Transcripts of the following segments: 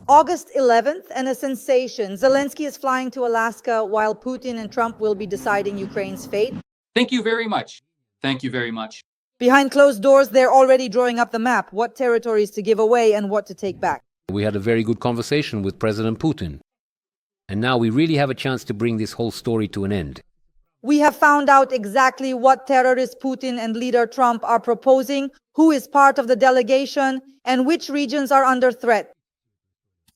August 11th, and a sensation. Zelensky is flying to Alaska while Putin and Trump will be deciding Ukraine's fate. Thank you very much. Thank you very much. Behind closed doors, they're already drawing up the map, what territories to give away and what to take back. We had a very good conversation with President Putin. And now we really have a chance to bring this whole story to an end. We have found out exactly what terrorist Putin and leader Trump are proposing, who is part of the delegation, and which regions are under threat.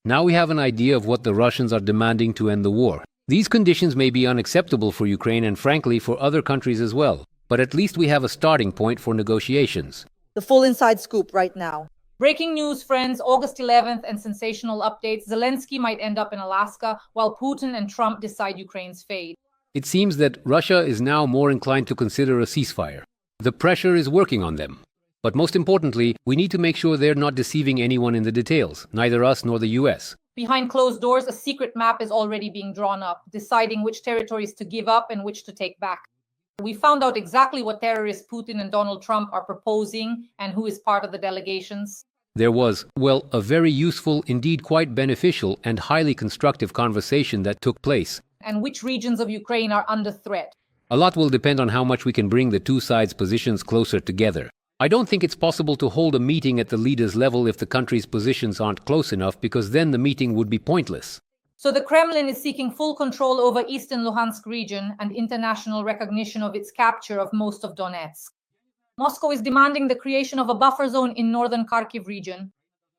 Now we have an idea of what the Russians are demanding to end the war. These conditions may be unacceptable for Ukraine and frankly for other countries as well. But at least we have a starting point for negotiations. The full inside scoop right now. Breaking news, friends, August 11th and sensational updates. Zelensky might end up in Alaska while Putin and Trump decide Ukraine's fate. It seems that Russia is now more inclined to consider a ceasefire. The pressure is working on them. But most importantly, we need to make sure they're not deceiving anyone in the details, neither us nor the US. Behind closed doors, a secret map is already being drawn up, deciding which territories to give up and which to take back. We found out exactly what terrorists Putin and Donald Trump are proposing and who is part of the delegations. There was, well, a very useful, indeed quite beneficial and highly constructive conversation that took place. And which regions of Ukraine are under threat. A lot will depend on how much we can bring the two sides' positions closer together. I don't think it's possible to hold a meeting at the leaders' level if the countries' positions aren't close enough, because then the meeting would be pointless. So the Kremlin is seeking full control over eastern Luhansk region and international recognition of its capture of most of Donetsk. Moscow is demanding the creation of a buffer zone in northern Kharkiv region.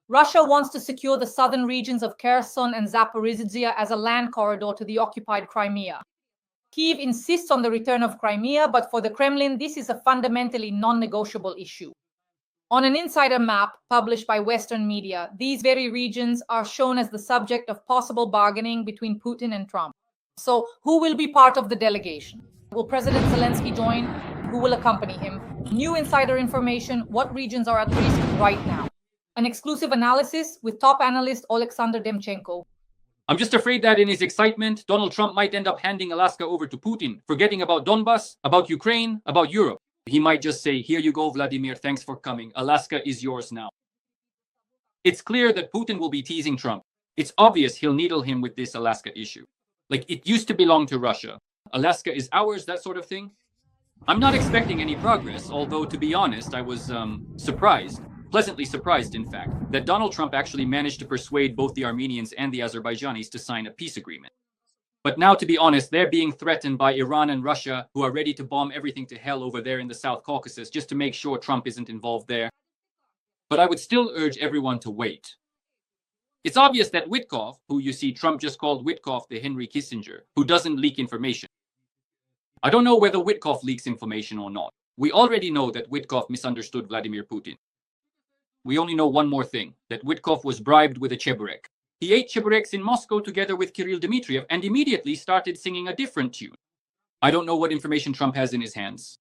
Russia wants to secure the southern regions of Kherson and Zaporizhzhia as a land corridor to the occupied Crimea. Kyiv insists on the return of Crimea, but for the Kremlin, this is a fundamentally non-negotiable issue. On an insider map published by Western media, these very regions are shown as the subject of possible bargaining between Putin and Trump. So, who will be part of the delegation? Will President Zelensky join? Who will accompany him? New insider information, what regions are at risk right now? An exclusive analysis with top analyst Alexander Demchenko. I'm just afraid that in his excitement, Donald Trump might end up handing Alaska over to Putin, forgetting about Donbas, about Ukraine, about Europe. He might just say, "Here you go, Vladimir, thanks for coming. Alaska is yours now." It's clear that Putin will be teasing Trump. It's obvious he'll needle him with this Alaska issue. Like, it used to belong to Russia. Alaska is ours, that sort of thing. I'm not expecting any progress, although, to be honest, I was surprised. Pleasantly surprised, in fact, that Donald Trump actually managed to persuade both the Armenians and the Azerbaijanis to sign a peace agreement. But now, to be honest, they're being threatened by Iran and Russia, who are ready to bomb everything to hell over there in the South Caucasus, just to make sure Trump isn't involved there. But I would still urge everyone to wait. It's obvious that Witkoff, who you see Trump just called Witkoff the Henry Kissinger, who doesn't leak information. I don't know whether Witkoff leaks information or not. We already know that Witkoff misunderstood Vladimir Putin. We only know one more thing, that Witkoff was bribed with a cheburek. He ate chebureks in Moscow together with Kirill Dmitriev and immediately started singing a different tune. I don't know what information Trump has in his hands.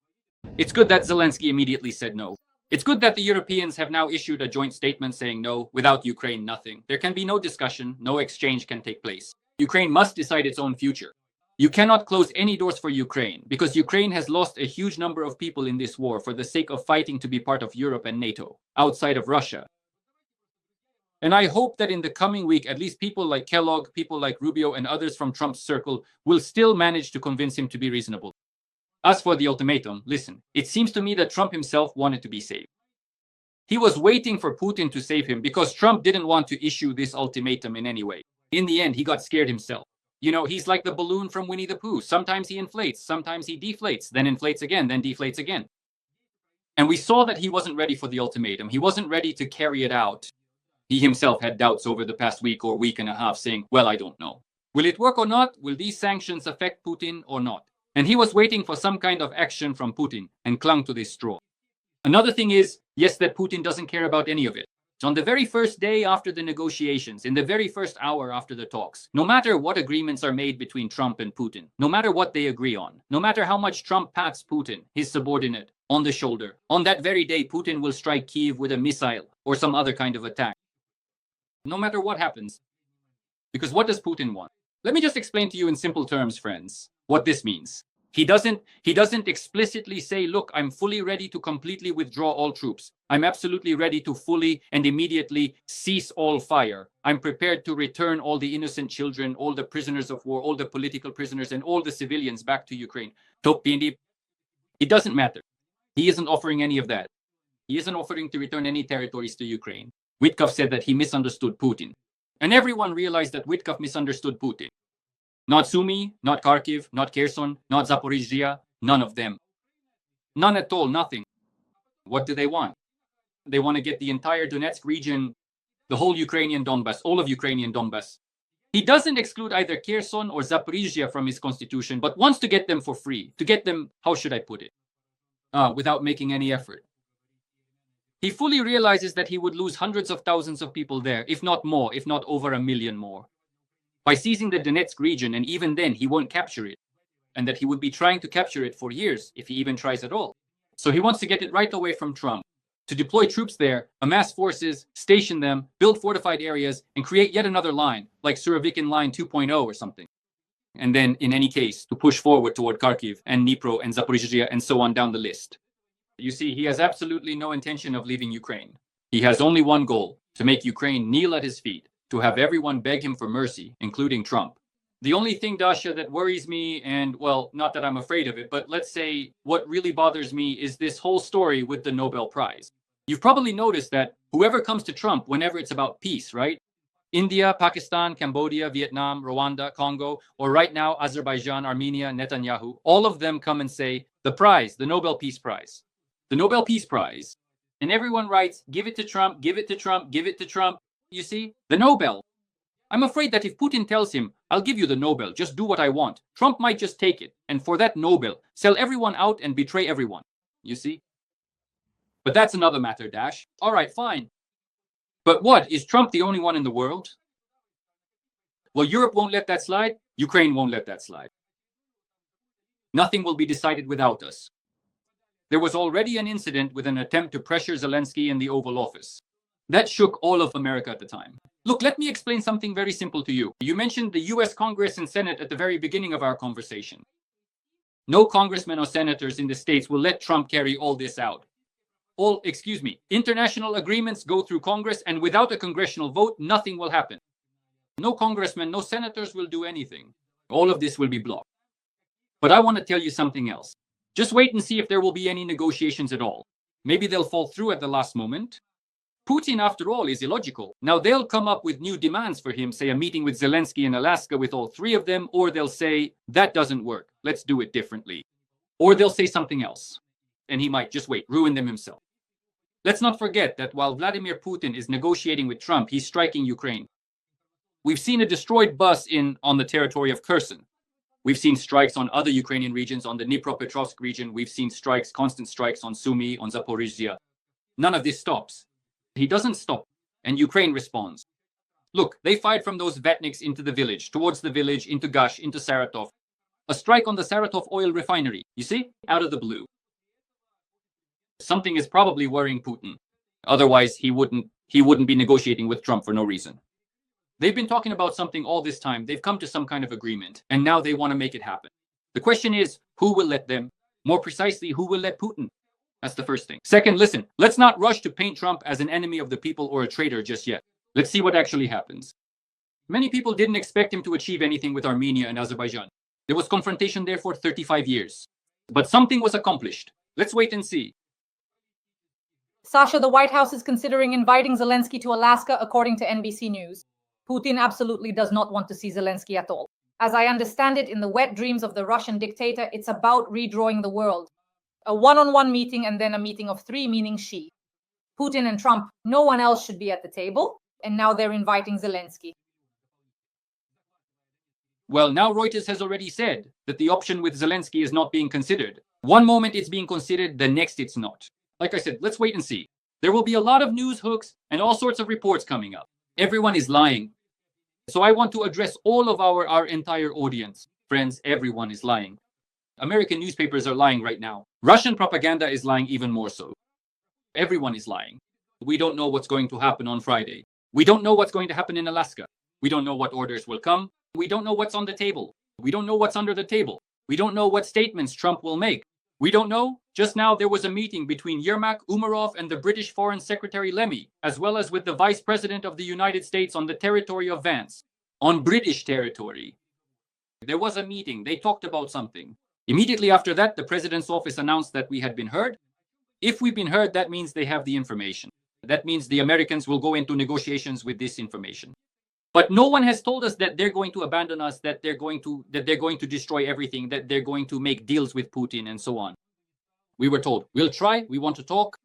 It's good that Zelensky immediately said no. It's good that the Europeans have now issued a joint statement saying no, without Ukraine, nothing. There can be no discussion, no exchange can take place. Ukraine must decide its own future. You cannot close any doors for Ukraine, because Ukraine has lost a huge number of people in this war for the sake of fighting to be part of Europe and NATO, outside of Russia. And I hope that in the coming week, at least people like Kellogg, people like Rubio, and others from Trump's circle will still manage to convince him to be reasonable. As for the ultimatum, listen, it seems to me that Trump himself wanted to be saved. He was waiting for Putin to save him because Trump didn't want to issue this ultimatum in any way. In the end, he got scared himself. You know, he's like the balloon from Winnie the Pooh. Sometimes he inflates, sometimes he deflates, then inflates again, then deflates again. And we saw that he wasn't ready for the ultimatum. He wasn't ready to carry it out. He himself had doubts over the past week or week and a half, saying, well, I don't know. Will it work or not? Will these sanctions affect Putin or not? And he was waiting for some kind of action from Putin and clung to this straw. Another thing is, yes, that Putin doesn't care about any of it. On the very first day after the negotiations, in the very first hour after the talks, no matter what agreements are made between Trump and Putin, no matter what they agree on, no matter how much Trump pats Putin, his subordinate, on the shoulder, on that very day, Putin will strike Kyiv with a missile or some other kind of attack. No matter what happens. Because what does Putin want? Let me just explain to you in simple terms, friends, what this means. He doesn't explicitly say, look, I'm fully ready to completely withdraw all troops. I'm absolutely ready to fully and immediately cease all fire. I'm prepared to return all the innocent children, all the prisoners of war, all the political prisoners, and all the civilians back to Ukraine. It doesn't matter. He isn't offering any of that. He isn't offering to return any territories to Ukraine. Witkov said that he misunderstood Putin. And everyone realized that Witkov misunderstood Putin. Not Sumy, not Kharkiv, not Kherson, not Zaporizhia, none of them. None at all, nothing. What do they want? They want to get the entire Donetsk region, the whole Ukrainian Donbas, all of Ukrainian Donbas. He doesn't exclude either Kherson or Zaporizhia from his constitution, but wants to get them for free, to get them, how should I put it, without making any effort. He fully realizes that he would lose hundreds of thousands of people there, if not more, if not over 1 million more, by seizing the Donetsk region, and even then he won't capture it, and that he would be trying to capture it for years, if he even tries at all. So he wants to get it right away from Trump, to deploy troops there, amass forces, station them, build fortified areas, and create yet another line, like Surovikin Line 2.0 or something. And then, in any case, to push forward toward Kharkiv and Dnipro and Zaporizhia and so on down the list. You see, he has absolutely no intention of leaving Ukraine. He has only one goal, to make Ukraine kneel at his feet, to have everyone beg him for mercy, including Trump. The only thing, Dasha, that worries me, and well, not that I'm afraid of it, but let's say what really bothers me is this whole story with the Nobel Prize. You've probably noticed that whoever comes to Trump whenever it's about peace, right? India, Pakistan, Cambodia, Vietnam, Rwanda, Congo, or right now, Azerbaijan, Armenia, Netanyahu, all of them come and say, the prize, the Nobel Peace Prize. The Nobel Peace Prize. And everyone writes, give it to Trump, give it to Trump, give it to Trump. You see, the Nobel. I'm afraid that if Putin tells him, I'll give you the Nobel, just do what I want, Trump might just take it, and for that Nobel, sell everyone out and betray everyone. You see? But that's another matter, Dash. All right, fine. But what, is Trump the only one in the world? Well, Europe won't let that slide. Ukraine won't let that slide. Nothing will be decided without us. There was already an incident with an attempt to pressure Zelensky in the Oval Office. That shook all of America at the time. Look, let me explain something very simple to you. You mentioned the US Congress and Senate at the very beginning of our conversation. No congressmen or senators in the States will let Trump carry all this out. International agreements go through Congress, and without a congressional vote, nothing will happen. No congressmen, no senators will do anything. All of this will be blocked. But I want to tell you something else. Just wait and see if there will be any negotiations at all. Maybe they'll fall through at the last moment. Putin, after all, is illogical. Now they'll come up with new demands for him, say a meeting with Zelensky in Alaska with all three of them, or they'll say, that doesn't work, let's do it differently. Or they'll say something else. And he might just ruin them himself. Let's not forget that while Vladimir Putin is negotiating with Trump, he's striking Ukraine. We've seen a destroyed bus on the territory of Kherson. We've seen strikes on other Ukrainian regions, on the Dnipropetrovsk region. We've seen strikes, constant strikes on Sumy, on Zaporizhia. None of this stops. He doesn't stop, and Ukraine responds. Look, they fired from those Vatniks into the village, towards the village, into Gash, into Saratov. A strike on the Saratov oil refinery, you see, out of the blue. Something is probably worrying Putin. Otherwise, he wouldn't be negotiating with Trump for no reason. They've been talking about something all this time. They've come to some kind of agreement, and now they want to make it happen. The question is, who will let them? More precisely, who will let Putin? That's the first thing. Second, listen, let's not rush to paint Trump as an enemy of the people or a traitor just yet. Let's see what actually happens. Many people didn't expect him to achieve anything with Armenia and Azerbaijan. There was confrontation there for 35 years. But something was accomplished. Let's wait and see. Sasha, the White House is considering inviting Zelensky to Alaska, according to NBC News. Putin absolutely does not want to see Zelensky at all. As I understand it, in the wet dreams of the Russian dictator, it's about redrawing the world. A one-on-one meeting and then a meeting of three, meaning she. Putin and Trump, no one else should be at the table, and now they're inviting Zelensky. Well, now Reuters has already said that the option with Zelensky is not being considered. One moment it's being considered, the next it's not. Like I said, let's wait and see. There will be a lot of news hooks and all sorts of reports coming up. Everyone is lying. So I want to address all of our entire audience. Friends, everyone is lying. American newspapers are lying right now. Russian propaganda is lying even more so. Everyone is lying. We don't know what's going to happen on Friday. We don't know what's going to happen in Alaska. We don't know what orders will come. We don't know what's on the table. We don't know what's under the table. We don't know what statements Trump will make. We don't know. Just now, there was a meeting between Yermak Umarov and the British Foreign Secretary Lemmy, as well as with the Vice President of the United States on the territory of Vance, on British territory. There was a meeting. They talked about something. Immediately after that, the President's office announced that we had been heard. If we've been heard, that means they have the information. That means the Americans will go into negotiations with this information. But no one has told us that they're going to abandon us, that they're going to destroy everything, that they're going to make deals with Putin and so on. We were told, we'll try, we want to talk,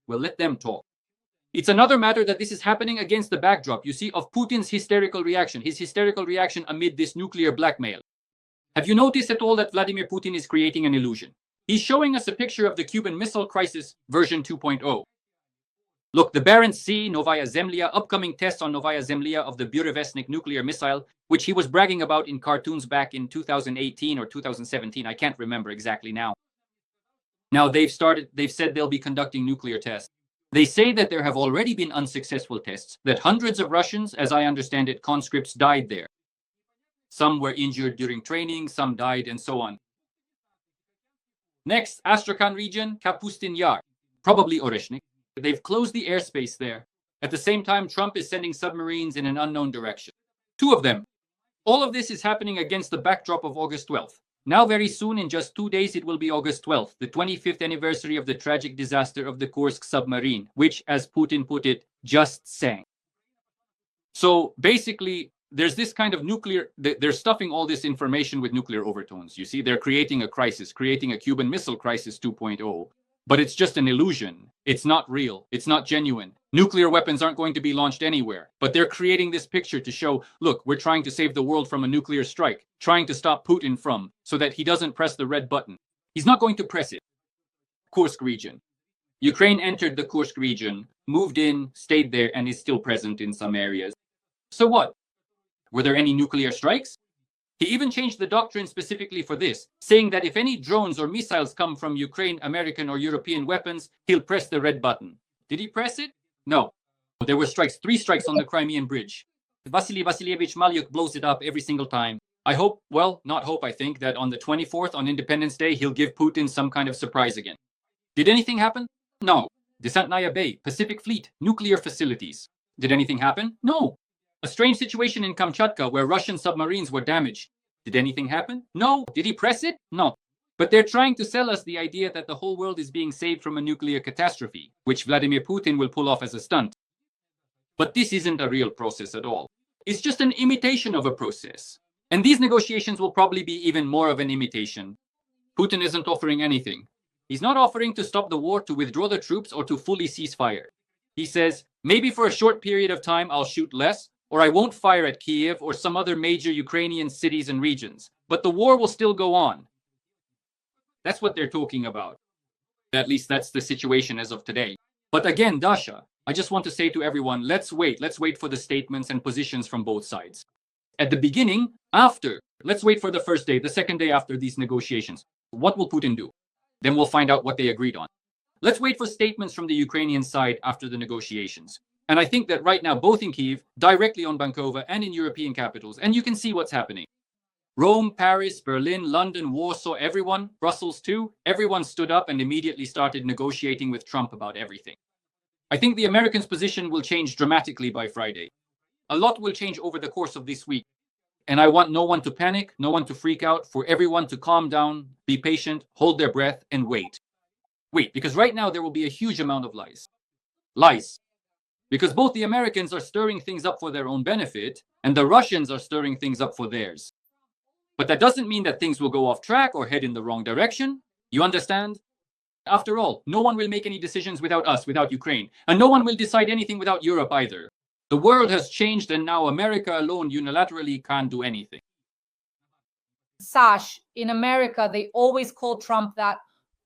we'll let them talk. It's another matter that this is happening against the backdrop, you see, of Putin's hysterical reaction, his hysterical reaction amid this nuclear blackmail. Have you noticed at all that Vladimir Putin is creating an illusion? He's showing us a picture of the Cuban Missile Crisis version 2.0. Look, the Barents Sea, Novaya Zemlya, upcoming tests on Novaya Zemlya of the Burevestnik nuclear missile, which he was bragging about in cartoons back in 2018 or 2017, I can't remember exactly now. Now they've said they'll be conducting nuclear tests. They say that there have already been unsuccessful tests, that hundreds of Russians, as I understand it, conscripts died there. Some were injured during training, some died, and so on. Next, Astrakhan region, Kapustin Yar, probably Oreshnik. They've closed the airspace there. At the same time, Trump is sending submarines in an unknown direction. 2 of them. All of this is happening against the backdrop of August 12th. Now, very soon, in just 2 days, it will be August 12th, the 25th anniversary of the tragic disaster of the Kursk submarine, which, as Putin put it, just sank. So basically, there's this kind of nuclear, they're stuffing all this information with nuclear overtones. You see, they're creating a crisis, creating a Cuban Missile Crisis 2.0. But it's just an illusion. It's not real. It's not genuine. Nuclear weapons aren't going to be launched anywhere. But they're creating this picture to show, look, we're trying to save the world from a nuclear strike, trying to stop Putin from, so that he doesn't press the red button. He's not going to press it. Kursk region. Ukraine entered the Kursk region, moved in, stayed there, and is still present in some areas. So what? Were there any nuclear strikes? He even changed the doctrine specifically for this, saying that if any drones or missiles come from Ukraine, American or European weapons, he'll press the red button. Did he press it? No. There were strikes, 3 strikes on the Crimean Bridge. Vasily Vasilyevich Malyuk blows it up every single time. I hope, well, not hope, I think, that on the 24th, on Independence Day, he'll give Putin some kind of surprise again. Did anything happen? No. Desantnaya Bay, Pacific Fleet, nuclear facilities. Did anything happen? No. A strange situation in Kamchatka where Russian submarines were damaged. Did anything happen? No. Did he press it? No. But they're trying to sell us the idea that the whole world is being saved from a nuclear catastrophe, which Vladimir Putin will pull off as a stunt. But this isn't a real process at all. It's just an imitation of a process. And these negotiations will probably be even more of an imitation. Putin isn't offering anything. He's not offering to stop the war, to withdraw the troops, or to fully cease fire. He says, maybe for a short period of time I'll shoot less, or I won't fire at Kiev or some other major Ukrainian cities and regions. But the war will still go on. That's what they're talking about. At least that's the situation as of today. But again, Dasha, I just want to say to everyone, let's wait for the statements and positions from both sides. At the beginning, let's wait for the first day, the second day after these negotiations. What will Putin do? Then we'll find out what they agreed on. Let's wait for statements from the Ukrainian side after the negotiations. And I think that right now, both in Kyiv, directly on Bankova, and in European capitals, and you can see what's happening. Rome, Paris, Berlin, London, Warsaw, everyone, Brussels too, everyone stood up and immediately started negotiating with Trump about everything. I think the Americans' position will change dramatically by Friday. A lot will change over the course of this week. And I want no one to panic, no one to freak out, for everyone to calm down, be patient, hold their breath, and wait. Wait, because right now there will be a huge amount of lies. Lies. Because both the Americans are stirring things up for their own benefit, and the Russians are stirring things up for theirs. But that doesn't mean that things will go off track or head in the wrong direction. You understand? After all, no one will make any decisions without us, without Ukraine. And no one will decide anything without Europe either. The world has changed, and now America alone unilaterally can't do anything. Sash, in America, they always call Trump that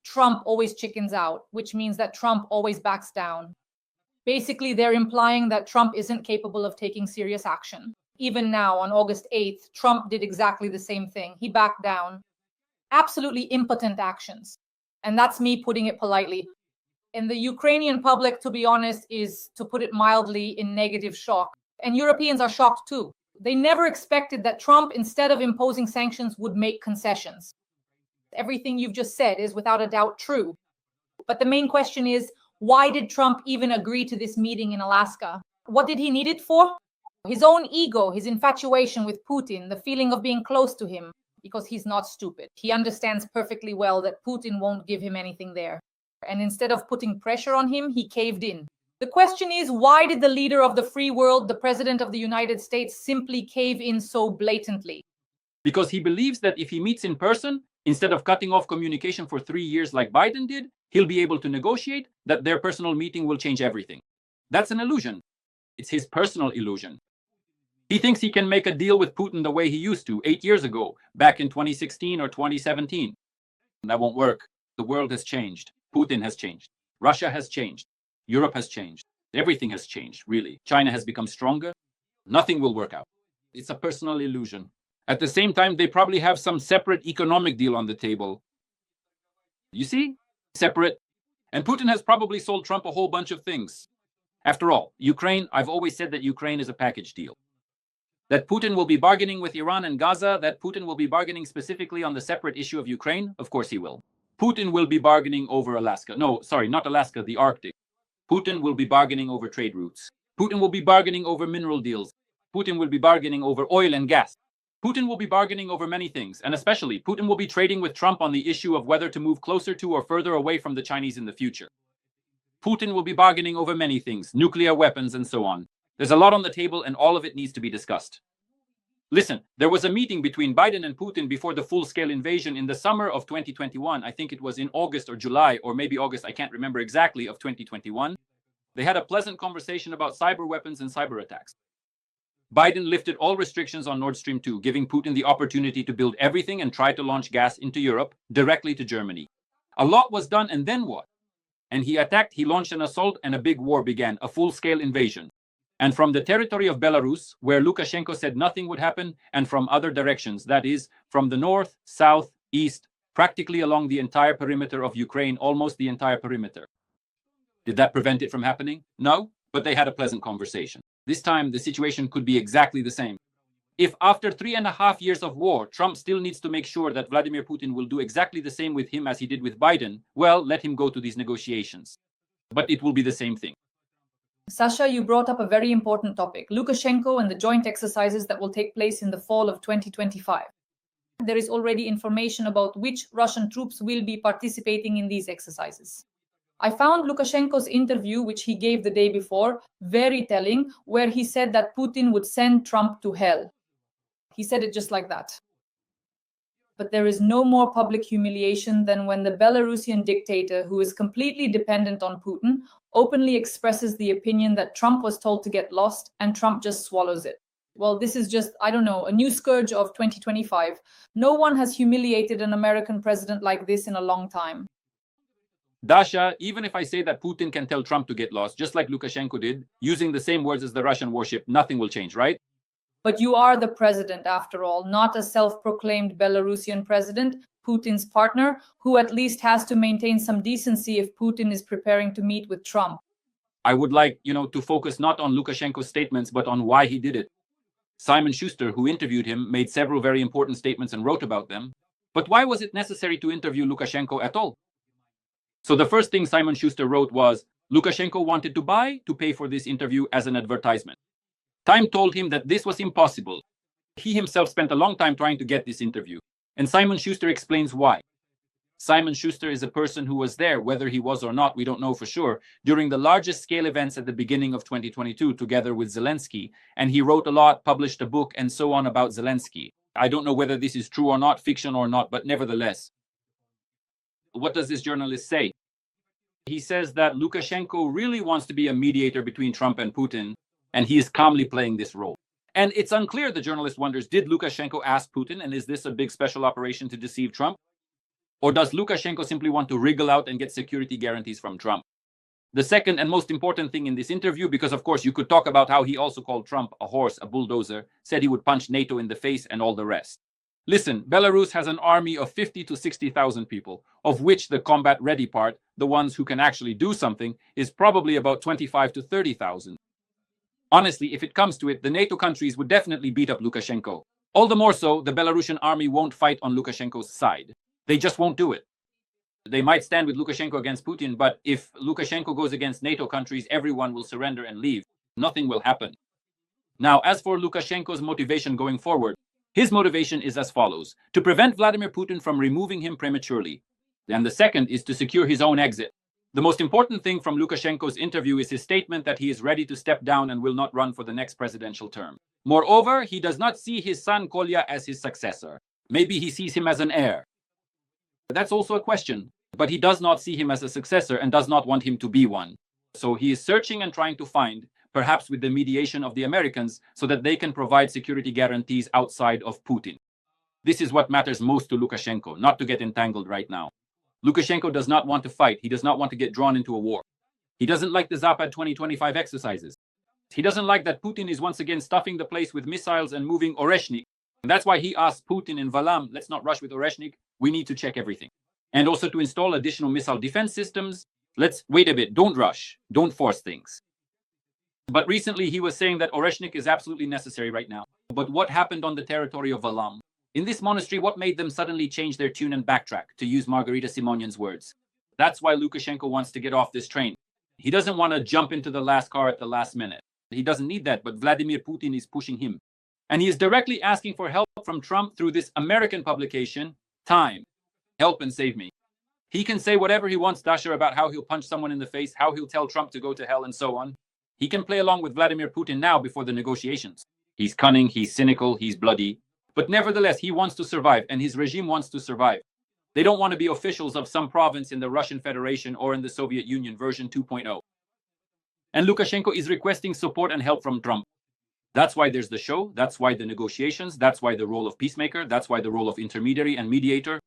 Trump always chickens out, which means that Trump always backs down. Basically, they're implying that Trump isn't capable of taking serious action. Even now, on August 8th, Trump did exactly the same thing. He backed down. Absolutely impotent actions. And that's me putting it politely. And the Ukrainian public, to be honest, is, to put it mildly, in negative shock. And Europeans are shocked too. They never expected that Trump, instead of imposing sanctions, would make concessions. Everything you've just said is without a doubt true. But the main question is, why did Trump even agree to this meeting in Alaska? What did he need it for? His own ego, his infatuation with Putin, the feeling of being close to him, because he's not stupid. He understands perfectly well that Putin won't give him anything there. And instead of putting pressure on him, he caved in. The question is, why did the leader of the free world, the President of the United States, simply cave in so blatantly? Because he believes that if he meets in person, instead of cutting off communication for 3 years like Biden did, he'll be able to negotiate, that their personal meeting will change everything. That's an illusion. It's his personal illusion. He thinks he can make a deal with Putin the way he used to 8 years ago, back in 2016 or 2017. That won't work. The world has changed. Putin has changed. Russia has changed. Europe has changed. Everything has changed, really. China has become stronger. Nothing will work out. It's a personal illusion. At the same time, they probably have some separate economic deal on the table. You see? Separate. And Putin has probably sold Trump a whole bunch of things. After all, Ukraine, I've always said that Ukraine is a package deal. That Putin will be bargaining with Iran and Gaza, that Putin will be bargaining specifically on the separate issue of Ukraine, of course he will. Putin will be bargaining over Alaska. No, sorry, not Alaska, the Arctic. Putin will be bargaining over trade routes. Putin will be bargaining over mineral deals. Putin will be bargaining over oil and gas. Putin will be bargaining over many things, and especially Putin will be trading with Trump on the issue of whether to move closer to or further away from the Chinese in the future. Putin will be bargaining over many things, nuclear weapons and so on. There's a lot on the table and all of it needs to be discussed. Listen, there was a meeting between Biden and Putin before the full-scale invasion in the summer of 2021. I think it was in August or July, or maybe August, I can't remember exactly, of 2021. They had a pleasant conversation about cyber weapons and cyber attacks. Biden lifted all restrictions on Nord Stream 2, giving Putin the opportunity to build everything and try to launch gas into Europe, directly to Germany. A lot was done, and then what? And he attacked, he launched an assault, and a big war began, a full-scale invasion. And from the territory of Belarus, where Lukashenko said nothing would happen, and from other directions, that is, from the north, south, east, practically along the entire perimeter of Ukraine, almost the entire perimeter. Did that prevent it from happening? No, but they had a pleasant conversation. This time, the situation could be exactly the same. If after 3.5 years of war, Trump still needs to make sure that Vladimir Putin will do exactly the same with him as he did with Biden, well, let him go to these negotiations. But it will be the same thing. Sasha, you brought up a very important topic, Lukashenko and the joint exercises that will take place in the fall of 2025. There is already information about which Russian troops will be participating in these exercises. I found Lukashenko's interview, which he gave the day before, very telling, where he said that Putin would send Trump to hell. He said it just like that. But there is no more public humiliation than when the Belarusian dictator, who is completely dependent on Putin, openly expresses the opinion that Trump was told to get lost and Trump just swallows it. Well, this is just, I don't know, a new scourge of 2025. No one has humiliated an American president like this in a long time. Dasha, even if I say that Putin can tell Trump to get lost, just like Lukashenko did, using the same words as the Russian warship, nothing will change, right? But you are the president, after all, not a self-proclaimed Belarusian president, Putin's partner, who at least has to maintain some decency if Putin is preparing to meet with Trump. I would like, to focus not on Lukashenko's statements, but on why he did it. Simon Schuster, who interviewed him, made several very important statements and wrote about them. But why was it necessary to interview Lukashenko at all? So the first thing Simon Schuster wrote was, Lukashenko wanted to pay for this interview as an advertisement. Time told him that this was impossible. He himself spent a long time trying to get this interview. And Simon Schuster explains why. Simon Schuster is a person who was there, whether he was or not, we don't know for sure, during the largest scale events at the beginning of 2022, together with Zelensky. And he wrote a lot, published a book, and so on about Zelensky. I don't know whether this is true or not, fiction or not, but nevertheless. What does this journalist say? He says that Lukashenko really wants to be a mediator between Trump and Putin, and he is calmly playing this role. And it's unclear, the journalist wonders, did Lukashenko ask Putin, and is this a big special operation to deceive Trump? Or does Lukashenko simply want to wriggle out and get security guarantees from Trump? The second and most important thing in this interview, because of course you could talk about how he also called Trump a horse, a bulldozer, said he would punch NATO in the face and all the rest. Listen, Belarus has an army of 50 to 60,000 people, of which the combat-ready part, the ones who can actually do something, is probably about 25 to 30,000. Honestly, if it comes to it, the NATO countries would definitely beat up Lukashenko. All the more so, the Belarusian army won't fight on Lukashenko's side. They just won't do it. They might stand with Lukashenko against Putin, but if Lukashenko goes against NATO countries, everyone will surrender and leave. Nothing will happen. Now, as for Lukashenko's motivation going forward, his motivation is as follows: to prevent Vladimir Putin from removing him prematurely. And the second is to secure his own exit. The most important thing from Lukashenko's interview is his statement that he is ready to step down and will not run for the next presidential term. Moreover, he does not see his son Kolya as his successor. Maybe he sees him as an heir. That's also a question, but he does not see him as a successor and does not want him to be one. So he is searching and trying to find, perhaps with the mediation of the Americans, so that they can provide security guarantees outside of Putin. This is what matters most to Lukashenko, not to get entangled right now. Lukashenko does not want to fight. He does not want to get drawn into a war. He doesn't like the Zapad 2025 exercises. He doesn't like that Putin is once again stuffing the place with missiles and moving Oreshnik. And that's why he asked Putin in Valam, let's not rush with Oreshnik. We need to check everything. And also to install additional missile defense systems. Let's wait a bit. Don't rush. Don't force things. But recently he was saying that Oreshnik is absolutely necessary right now. But what happened on the territory of Valam? In this monastery, what made them suddenly change their tune and backtrack, to use Margarita Simonian's words? That's why Lukashenko wants to get off this train. He doesn't want to jump into the last car at the last minute. He doesn't need that, but Vladimir Putin is pushing him. And he is directly asking for help from Trump through this American publication, Time. Help and save me. He can say whatever he wants, Dasha, about how he'll punch someone in the face, how he'll tell Trump to go to hell, and so on. He can play along with Vladimir Putin now before the negotiations. He's cunning, he's cynical, he's bloody. But nevertheless, he wants to survive, and his regime wants to survive. They don't want to be officials of some province in the Russian Federation or in the Soviet Union version 2.0. And Lukashenko is requesting support and help from Trump. That's why there's the show, that's why the negotiations, that's why the role of peacemaker, that's why the role of intermediary and mediator.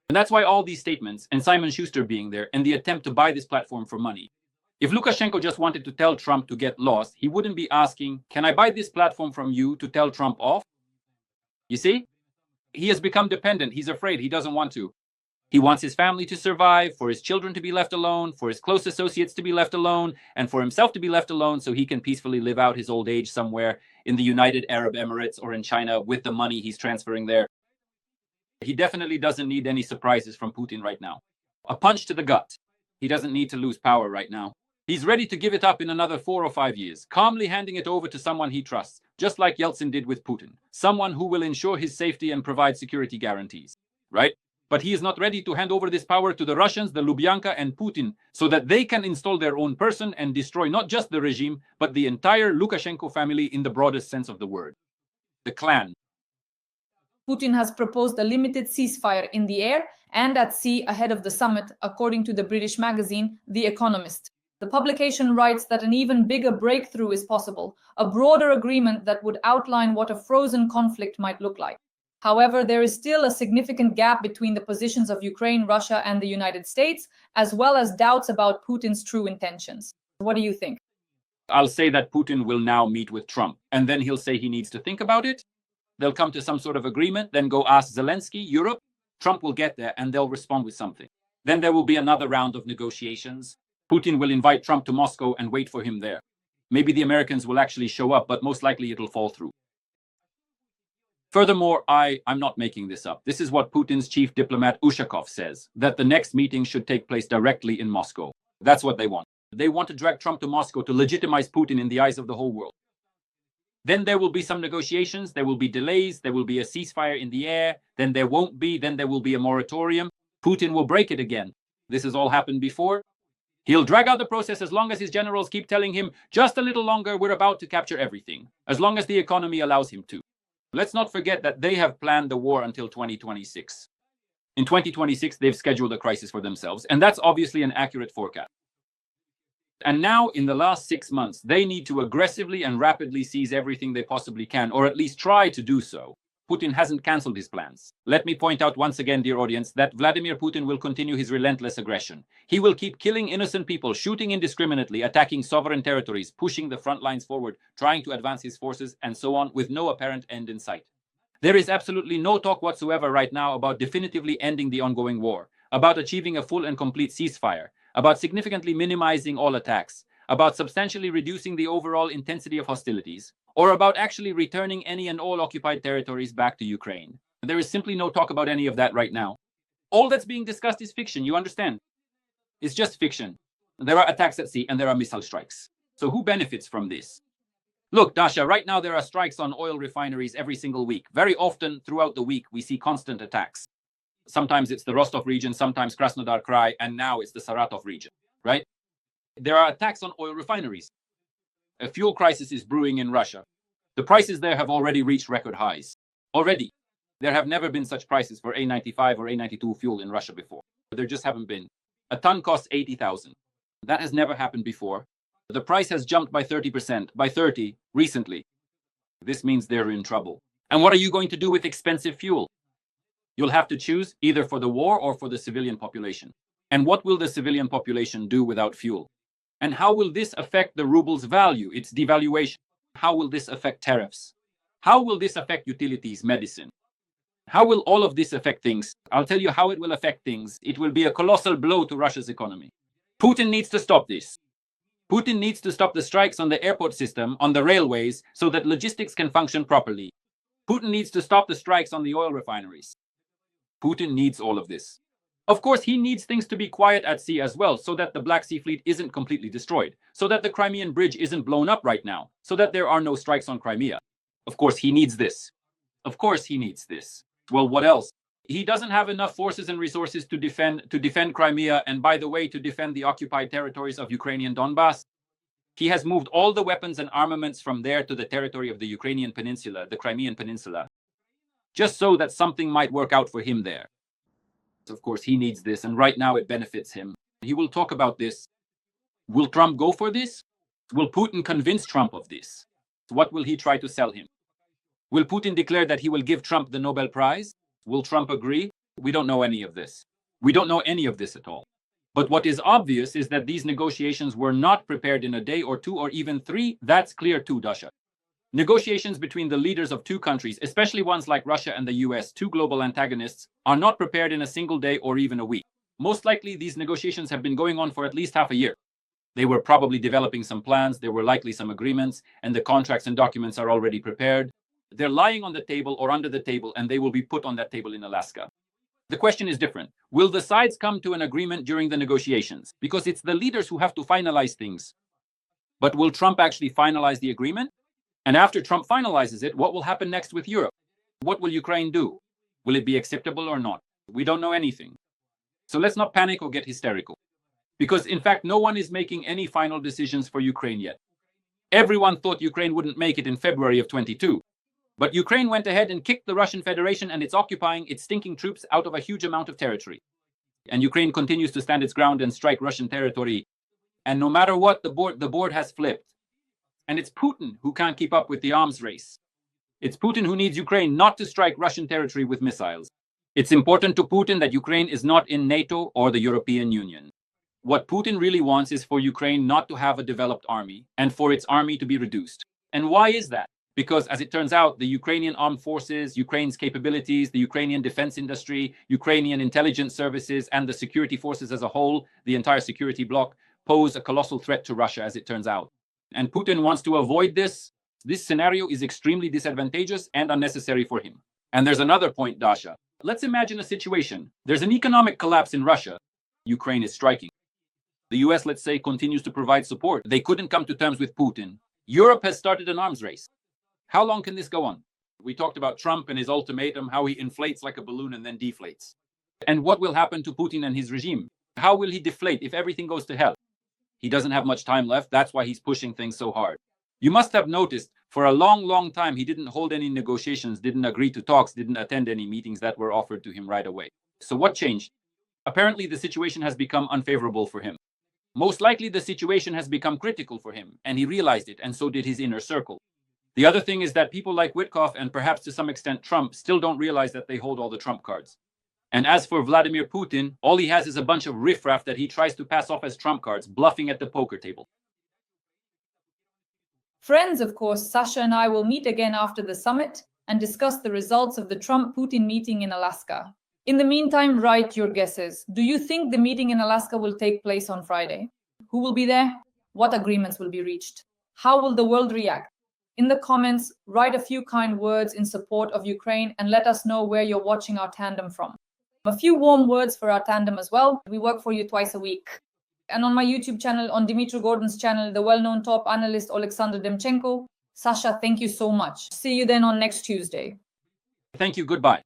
And that's why all these statements, and Simon Schuster being there, and the attempt to buy this platform for money. If Lukashenko just wanted to tell Trump to get lost, he wouldn't be asking, can I buy this platform from you to tell Trump off? You see? He has become dependent. He's afraid. He doesn't want to. He wants his family to survive, for his children to be left alone, for his close associates to be left alone, and for himself to be left alone so he can peacefully live out his old age somewhere in the United Arab Emirates or in China with the money he's transferring there. He definitely doesn't need any surprises from Putin right now. A punch to the gut. He doesn't need to lose power right now. He's ready to give it up in another 4 or 5 years, calmly handing it over to someone he trusts, just like Yeltsin did with Putin, someone who will ensure his safety and provide security guarantees, right? But he is not ready to hand over this power to the Russians, the Lubyanka, and Putin, so that they can install their own person and destroy not just the regime, but the entire Lukashenko family in the broadest sense of the word. The clan. Putin has proposed a limited ceasefire in the air and at sea ahead of the summit, according to the British magazine The Economist. The publication writes that an even bigger breakthrough is possible, a broader agreement that would outline what a frozen conflict might look like. However, there is still a significant gap between the positions of Ukraine, Russia, and the United States, as well as doubts about Putin's true intentions. What do you think? I'll say that Putin will now meet with Trump, and then he'll say he needs to think about it. They'll come to some sort of agreement, then go ask Zelensky, Europe. Trump will get there, and they'll respond with something. Then there will be another round of negotiations. Putin will invite Trump to Moscow and wait for him there. Maybe the Americans will actually show up, but most likely it'll fall through. Furthermore, I'm not making this up. This is what Putin's chief diplomat Ushakov says, that the next meeting should take place directly in Moscow. That's what they want. They want to drag Trump to Moscow to legitimize Putin in the eyes of the whole world. Then there will be some negotiations, there will be delays, there will be a ceasefire in the air, then there won't be, then there will be a moratorium. Putin will break it again. This has all happened before. He'll drag out the process as long as his generals keep telling him, just a little longer, we're about to capture everything, as long as the economy allows him to. Let's not forget that they have planned the war until 2026. In 2026, they've scheduled a crisis for themselves, and that's obviously an accurate forecast. And now, in the last 6 months, they need to aggressively and rapidly seize everything they possibly can, or at least try to do so. Putin hasn't cancelled his plans. Let me point out once again, dear audience, that Vladimir Putin will continue his relentless aggression. He will keep killing innocent people, shooting indiscriminately, attacking sovereign territories, pushing the front lines forward, trying to advance his forces, and so on, with no apparent end in sight. There is absolutely no talk whatsoever right now about definitively ending the ongoing war, about achieving a full and complete ceasefire, about significantly minimizing all attacks, about substantially reducing the overall intensity of hostilities, or about actually returning any and all occupied territories back to Ukraine. There is simply no talk about any of that right now. All that's being discussed is fiction, you understand? It's just fiction. There are attacks at sea and there are missile strikes. So who benefits from this? Look, Dasha, right now there are strikes on oil refineries every single week. Very often throughout the week, we see constant attacks. Sometimes it's the Rostov region, sometimes Krasnodar Krai, and now it's the Saratov region, right? There are attacks on oil refineries. A fuel crisis is brewing in Russia. The prices there have already reached record highs. Already. There have never been such prices for A95 or A92 fuel in Russia before. There just haven't been. A ton costs 80,000. That has never happened before. The price has jumped by 30%, by 30 recently. This means they're in trouble. And what are you going to do with expensive fuel? You'll have to choose either for the war or for the civilian population. And what will the civilian population do without fuel? And how will this affect the ruble's value, its devaluation? How will this affect tariffs? How will this affect utilities, medicine? How will all of this affect things? I'll tell you how it will affect things. It will be a colossal blow to Russia's economy. Putin needs to stop this. Putin needs to stop the strikes on the airport system, on the railways, so that logistics can function properly. Putin needs to stop the strikes on the oil refineries. Putin needs all of this. Of course, he needs things to be quiet at sea as well, so that the Black Sea Fleet isn't completely destroyed, so that the Crimean Bridge isn't blown up right now, so that there are no strikes on Crimea. Of course, he needs this. Of course, he needs this. Well, what else? He doesn't have enough forces and resources to defend Crimea, and by the way, to defend the occupied territories of Ukrainian Donbass. He has moved all the weapons and armaments from there to the territory of the Ukrainian peninsula, the Crimean peninsula, just so that something might work out for him there. Of course, he needs this, and right now it benefits him. He will talk about this. Will Trump go for this? Will Putin convince Trump of this? What will he try to sell him? Will Putin declare that he will give Trump the Nobel Prize? Will Trump agree? We don't know any of this. We don't know any of this at all. But what is obvious is that these negotiations were not prepared in a day or two or even three. That's clear too, Dasha. Negotiations between the leaders of two countries, especially ones like Russia and the US, two global antagonists, are not prepared in a single day or even a week. Most likely, these negotiations have been going on for at least half a year. They were probably developing some plans, there were likely some agreements, and the contracts and documents are already prepared. They're lying on the table or under the table, and they will be put on that table in Alaska. The question is different. Will the sides come to an agreement during the negotiations? Because it's the leaders who have to finalize things. But will Trump actually finalize the agreement? And after Trump finalizes it, what will happen next with Europe? What will Ukraine do? Will it be acceptable or not? We don't know anything. So let's not panic or get hysterical. Because in fact, no one is making any final decisions for Ukraine yet. Everyone thought Ukraine wouldn't make it in February of 22. But Ukraine went ahead and kicked the Russian Federation and it's occupying its stinking troops out of a huge amount of territory. And Ukraine continues to stand its ground and strike Russian territory. And no matter what, the board has flipped. And it's Putin who can't keep up with the arms race. It's Putin who needs Ukraine not to strike Russian territory with missiles. It's important to Putin that Ukraine is not in NATO or the European Union. What Putin really wants is for Ukraine not to have a developed army and for its army to be reduced. And why is that? Because as it turns out, the Ukrainian armed forces, Ukraine's capabilities, the Ukrainian defense industry, Ukrainian intelligence services, and the security forces as a whole, the entire security bloc, pose a colossal threat to Russia, as it turns out. And Putin wants to avoid this. This scenario is extremely disadvantageous and unnecessary for him. And there's another point, Dasha. Let's imagine a situation. There's an economic collapse in Russia. Ukraine is striking. The US, let's say, continues to provide support. They couldn't come to terms with Putin. Europe has started an arms race. How long can this go on? We talked about Trump and his ultimatum, how he inflates like a balloon and then deflates. And what will happen to Putin and his regime? How will he deflate if everything goes to hell? He doesn't have much time left. That's why he's pushing things so hard. You must have noticed for a long, long time, he didn't hold any negotiations, didn't agree to talks, didn't attend any meetings that were offered to him right away. So what changed? Apparently, the situation has become unfavorable for him. Most likely, the situation has become critical for him, and he realized it, and so did his inner circle. The other thing is that people like Witkoff and perhaps to some extent Trump still don't realize that they hold all the Trump cards. And as for Vladimir Putin, all he has is a bunch of riffraff that he tries to pass off as Trump cards, bluffing at the poker table. Friends, of course, Sasha and I will meet again after the summit and discuss the results of the Trump-Putin meeting in Alaska. In the meantime, write your guesses. Do you think the meeting in Alaska will take place on Friday? Who will be there? What agreements will be reached? How will the world react? In the comments, write a few kind words in support of Ukraine and let us know where you're watching our tandem from. A few warm words for our tandem as well. We work for you twice a week. And on my YouTube channel, on Dmitry Gordon's channel, the well-known top analyst Alexander Demchenko. Sasha, thank you so much. See you then on next Tuesday. Thank you. Goodbye.